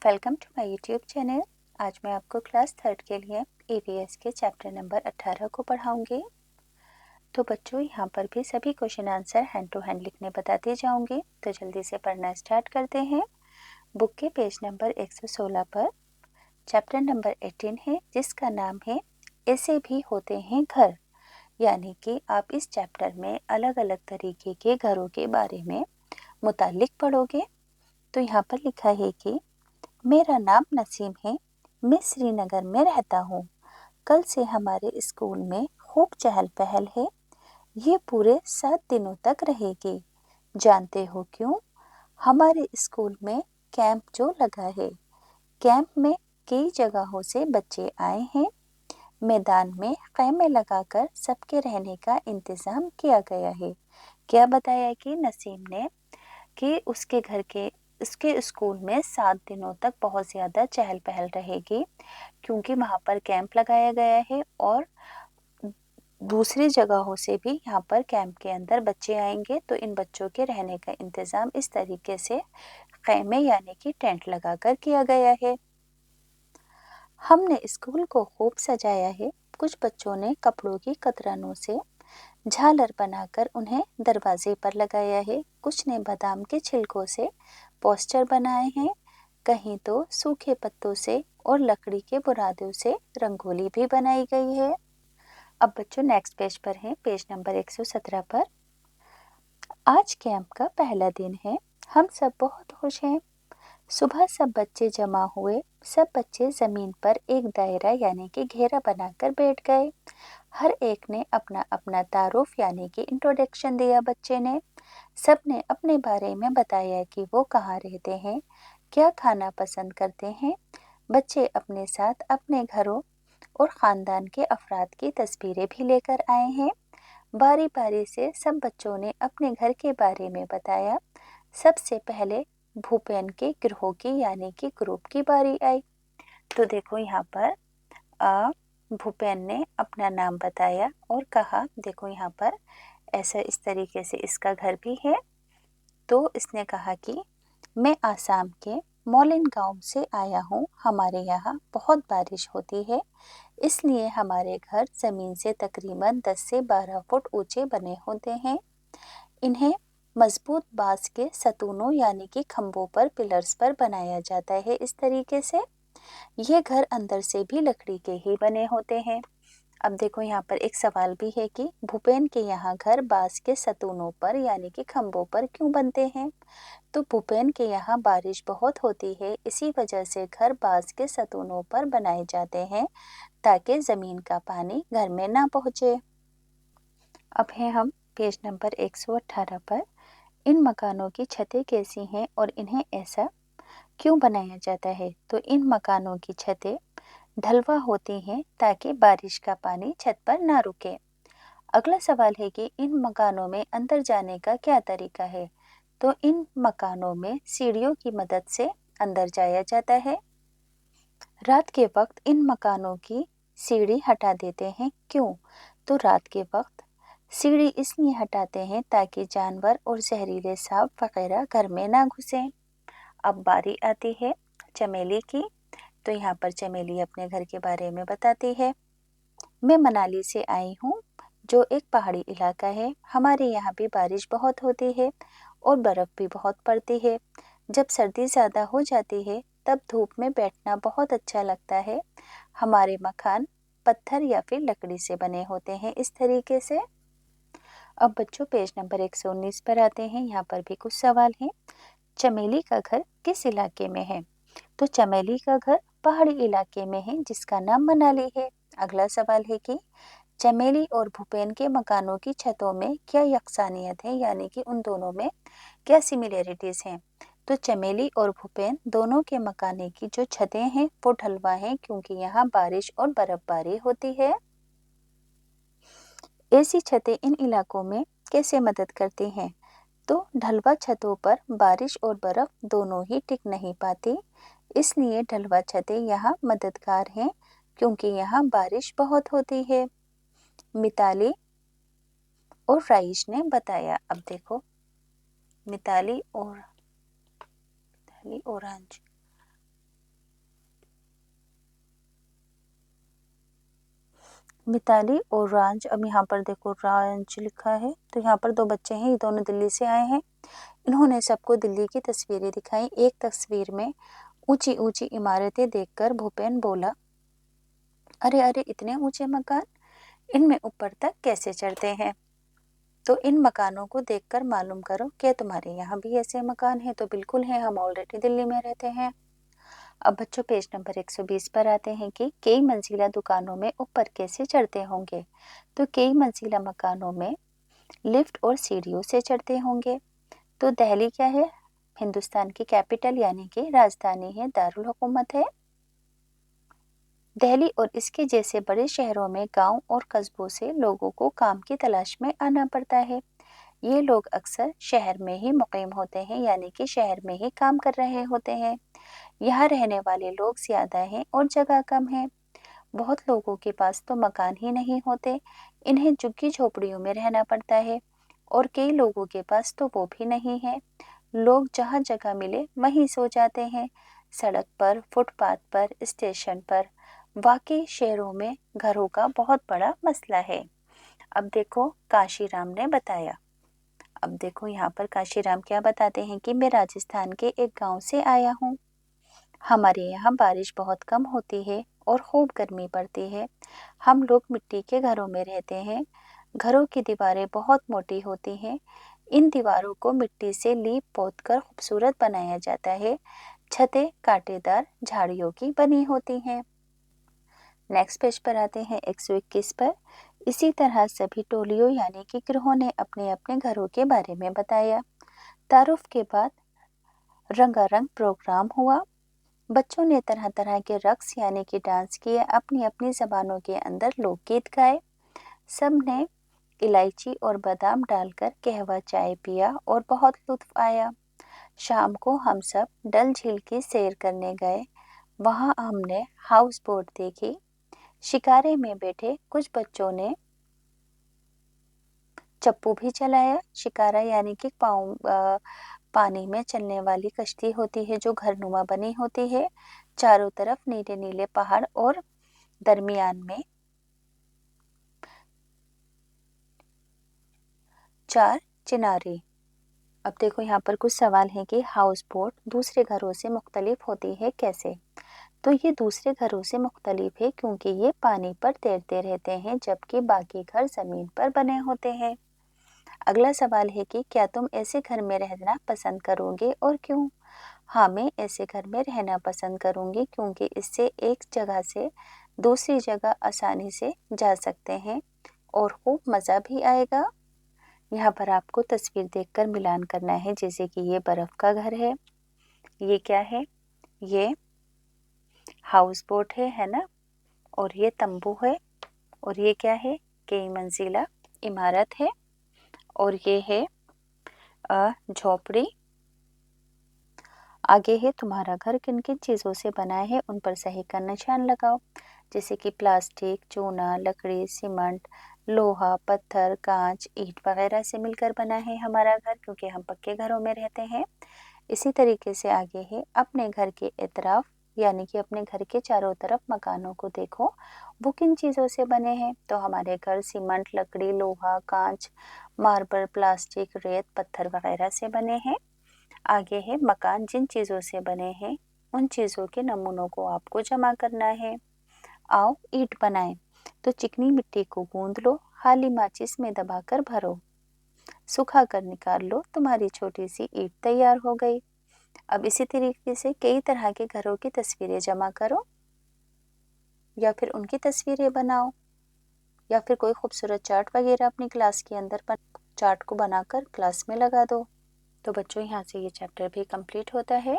Welcome to my YouTube channel. आज मैं आपको क्लास 3 के लिए ईवीएस के चैप्टर नंबर 18 को पढ़ाऊंगी। तो बच्चों, यहाँ पर भी सभी question answer hand to hand लिखने बताती जाऊंगी। तो जल्दी से पढ़ना स्टार्ट करते हैं। बुक के पेज नंबर 116 पर चैप्टर नंबर 18 है, जिसका नाम है ऐसे भी होते हैं घर। यानी कि आप इस चैप्टर में अलग अलग तरीके के घरों के बारे में मुतालिक पढ़ोगे। तो यहाँ पर लिखा है कि मेरा नाम नसीम है, मैं श्रीनगर में रहता हूँ। कल से हमारे स्कूल में खूब चहल पहल है। ये पूरे 7 दिनों तक रहेगी। जानते हो क्यों? हमारे स्कूल में कैंप जो लगा है। कैंप में कई जगहों से बच्चे आए हैं। मैदान में खैमे लगाकर सबके रहने का इंतजाम किया गया है। क्या बताया कि नसीम ने कि उसके स्कूल में 7 दिनों तक बहुत ज़्यादा चहल पहल रहेगी, क्योंकि वहाँ पर कैंप लगाया गया है और दूसरी जगहों से भी यहाँ पर कैंप के अंदर बच्चे आएंगे। तो इन बच्चों के रहने का इंतज़ाम इस तरीके से खैमे यानी कि टेंट लगाकर किया गया है। हमने स्कूल को खूब सजाया है। कुछ बच्चों ने कपड़ों की कतरनों से झालर बनाकर उन्हें दरवाजे पर लगाया है। कुछ ने बादाम के छिलकों से पोस्टर बनाए हैं। कहीं तो सूखे पत्तों से और लकड़ी के बुरादों से रंगोली भी बनाई गई है। अब बच्चों नेक्स्ट पेज पर हैं, पेज नंबर 117 पर। आज कैंप का पहला दिन है। हम सब बहुत खुश हैं। सुबह सब बच्चे जमा हुए। सब बच्चे जमीन पर एक दायरा यानी कि घेरा बनाकर बैठ गए। हर एक ने अपना अपना तारुफ यानी कि इंट्रोडक्शन दिया। बच्चे ने सबने अपने बारे में बताया कि वो कहाँ रहते हैं, क्या खाना पसंद करते हैं। बच्चे अपने साथ अपने घरों और ख़ानदान के अफराद की तस्वीरें भी लेकर आए हैं। बारी बारी से सब बच्चों ने अपने घर के बारे में बताया। सबसे पहले भूपेन के गिरोह की यानी कि ग्रुप की बारी आई। तो देखो यहाँ पर भूपेन ने अपना नाम बताया और कहा, देखो यहाँ पर ऐसा इस तरीके से इसका घर भी है। तो इसने कहा कि मैं आसाम के मोलिन गांव से आया हूँ। हमारे यहाँ बहुत बारिश होती है, इसलिए हमारे घर ज़मीन से तकरीबन 10 से 12 फुट ऊंचे बने होते हैं। इन्हें मजबूत बांस के सतूनों यानी कि खंभों पर पिलर्स पर बनाया जाता है। इस तरीके से ये घर अंदर से भी लकड़ी के ही बने होते हैं। अब देखो यहाँ पर एक सवाल भी है कि भूपेन के यहाँ घर बांस के सतूनों पर यानी कि खंभों पर क्यों बनते हैं? तो भूपेन के यहाँ बारिश बहुत होती है, इसी वजह से घर बांस के सतूनों पर बनाए जाते हैं ताकि ज़मीन का पानी घर में ना पहुँचे। अब है हम पेज नंबर 118 पर। इन मकानों की छतें कैसी हैं और इन्हें ऐसा क्यों बनाया जाता है? तो इन मकानों की छतें ढलवा होती हैं ताकि बारिश का पानी छत पर ना रुके। अगला सवाल है कि इन मकानों में अंदर जाने का क्या तरीका है? तो इन मकानों में सीढ़ियों की मदद से अंदर जाया जाता है। रात के वक्त इन मकानों की सीढ़ी हटा देते हैं, क्यों? तो रात के वक्त सीढ़ी इसलिए हटाते हैं ताकि जानवर और जहरीले सांप वगैरह घर में ना घुसें। अब बारी आती है चमेली की। तो यहाँ पर चमेली अपने घर के बारे में बताती है। मैं मनाली से आई हूँ, जो एक पहाड़ी इलाका है। हमारे यहाँ भी बारिश बहुत होती है और बर्फ़ भी बहुत पड़ती है। जब सर्दी ज़्यादा हो जाती है तब धूप में बैठना बहुत अच्छा लगता है। हमारे मकान पत्थर या फिर लकड़ी से बने होते हैं। इस तरीके से अब बच्चों पेज नंबर 119 पर आते हैं। यहाँ पर भी कुछ सवाल हैं। चमेली का घर किस इलाके में है? तो चमेली का घर पहाड़ी इलाके में है, जिसका नाम मनाली है। अगला सवाल है कि चमेली और भूपेन के मकानों की छतों में क्या यकसानियत है, यानी कि उन दोनों में क्या सिमिलरिटीज हैं? तो चमेली और भूपेन दोनों के मकाने की जो छतें हैं वो ढलवा हैं, क्योंकि यहाँ बारिश और बर्फबारी होती है। ऐसी छतें इन इलाकों में कैसे मदद करती हैं? तो ढलवा छतों पर बारिश और बर्फ दोनों ही टिक नहीं पाती, इसलिए ढलवा छतें यहाँ मददगार हैं, क्योंकि यहाँ बारिश बहुत होती है। मिताली और राइश ने बताया। अब देखो मिताली और ओरेंज। मिताली और रांझ। अब यहाँ पर देखो रांझ लिखा है, तो यहाँ पर 2 बच्चे हैं, ये दोनों दिल्ली से आए हैं। इन्होंने सबको दिल्ली की तस्वीरें दिखाई। एक तस्वीर में ऊंची ऊंची इमारतें देखकर भूपेन बोला, अरे अरे इतने ऊंचे मकान, इनमें ऊपर तक कैसे चढ़ते हैं? तो इन मकानों को देखकर मालूम करो क्या तुम्हारे यहाँ भी ऐसे मकान हैं? तो बिल्कुल है, हम ऑलरेडी दिल्ली में रहते हैं। अब बच्चों पेज नंबर 120 पर आते हैं कि कई मंजिला दुकानों में ऊपर कैसे चढ़ते होंगे। तो कई मंजिला मकानों में लिफ्ट और सीढ़ियों से चढ़ते होंगे। तो दिल्ली क्या है? हिंदुस्तान की कैपिटल यानी कि राजधानी है, दारुल हुकूमत है। दिल्ली और इसके जैसे बड़े शहरों में गांव और कस्बों से लोगों को काम की तलाश में आना पड़ता है। ये लोग अक्सर शहर में ही मुकीम होते हैं, यानी कि शहर में ही काम कर रहे होते हैं। यहाँ रहने वाले लोग ज्यादा हैं और जगह कम है। बहुत लोगों के पास तो मकान ही नहीं होते, इन्हें झुग्गी झोपड़ियों में रहना पड़ता है। और कई लोगों के पास तो वो भी नहीं है। लोग जहाँ जगह मिले वहीं सो जाते हैं, सड़क पर, फुटपाथ पर, स्टेशन पर। वाकई शहरों में घरों का बहुत बड़ा मसला है। अब देखो काशीराम ने बताया। अब देखो यहाँ पर काशीराम क्या बताते हैं कि मैं राजस्थान के एक गांव से आया हूँ। हमारे यहाँ बारिश बहुत कम होती है और खूब गर्मी पड़ती है। हम लोग मिट्टी के घरों में रहते हैं। घरों की दीवारें बहुत मोटी होती हैं। इन दीवारों को मिट्टी से लीप पोत कर खूबसूरत बनाया जाता है। छतें कांटेदार झाड़ियों की बनी होती हैं। नेक्स्ट पेज पर आते हैं 121 पर। इसी तरह सभी टोलियों यानी कि गिरोहों ने अपने अपने घरों के बारे में बताया। तारुफ के बाद रंगारंग प्रोग्राम हुआ। बच्चों ने तरह तरह के रक्स यानी कि डांस किए, अपनी अपनी जबानों के अंदर लोकगीत गाए। सब ने इलायची और बादाम डालकर कहवा चाय पिया और बहुत लुत्फ आया। शाम को हम सब डल झील की सैर करने गए। वहां हमने हाउस बोट देखी। शिकारे में बैठे कुछ बच्चों ने चप्पू भी चलाया। शिकारा यानी कि पानी में चलने वाली कश्ती होती है जो घरनुमा बनी होती है। चारों तरफ नीले नीले पहाड़ और दरमियान में 4 चिनारी। अब देखो यहाँ पर कुछ सवाल हैं कि हाउस बोट दूसरे घरों से मुख्तलिफ होती है कैसे? तो ये दूसरे घरों से मुख्तलिफ है क्योंकि ये पानी पर तैरते रहते हैं, जबकि बाकी घर जमीन पर बने होते हैं। अगला सवाल है कि क्या तुम ऐसे घर में रहना पसंद करोगे और क्यों? हाँ, मैं ऐसे घर में रहना पसंद करूंगी क्योंकि इससे एक जगह से दूसरी जगह आसानी से जा सकते हैं और खूब मज़ा भी आएगा। यहाँ पर आपको तस्वीर देखकर मिलान करना है, जैसे कि ये बर्फ का घर है, ये क्या है, ये हाउस बोट है ना, और ये तंबू है, और ये क्या है, कई मंजिला इमारत है, और ये है झोपड़ी। आगे है तुम्हारा घर किन किन चीज़ों से बना है, उन पर सही का निशान लगाओ। जैसे कि प्लास्टिक, चूना, लकड़ी, सीमेंट, लोहा, पत्थर, कांच, ईंट वगैरह से मिलकर बना है हमारा घर, क्योंकि हम पक्के घरों में रहते हैं। इसी तरीके से आगे है अपने घर के इतराफ यानी कि अपने घर के चारों तरफ मकानों को देखो, वो किन चीज़ों से बने हैं। तो हमारे घर सीमेंट, लकड़ी, लोहा, कांच, मार्बल, प्लास्टिक, रेत, पत्थर वगैरह से बने हैं। आगे है मकान जिन चीज़ों से बने हैं उन चीज़ों के नमूनों को आपको जमा करना है। आओ ईंट बनाएं। तो चिकनी मिट्टी को गूंद लो, खाली माचिस में दबाकर भरो, सुखा कर निकाल लो, तुम्हारी छोटी सी ईंट तैयार हो गई। अब इसी तरीके से कई तरह के घरों की तस्वीरें जमा करो या फिर उनकी तस्वीरें बनाओ, या फिर कोई खूबसूरत चार्ट वगैरह अपनी क्लास के अंदर चार्ट को बनाकर क्लास में लगा दो। तो बच्चों यहाँ से ये चैप्टर भी कंप्लीट होता है।